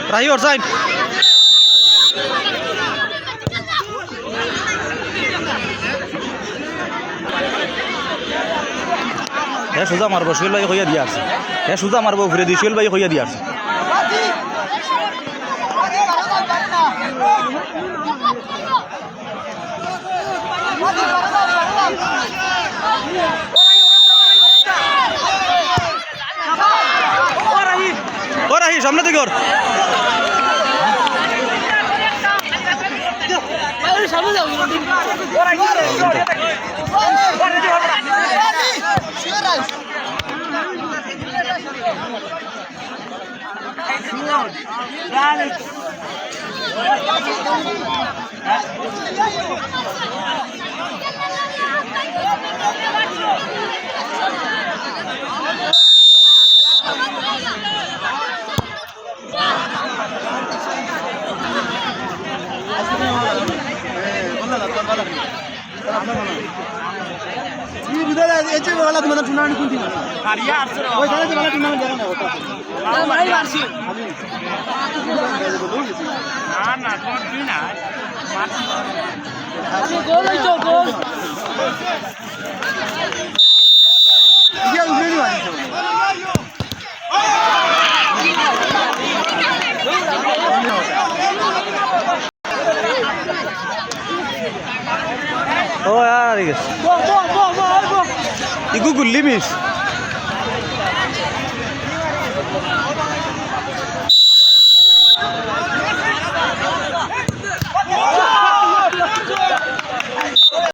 Rahi or side. সুজা মারবো সোহেল ভাই হইয়া দিয়ে আসছে সুজা মারবো ঘুরে দিয়ে সোহেল ভাই হইয়া দিয়ে আসছে ও রাহি সামনে থেকে ওর Oh yaar, guys. Go. Iku gulli miss.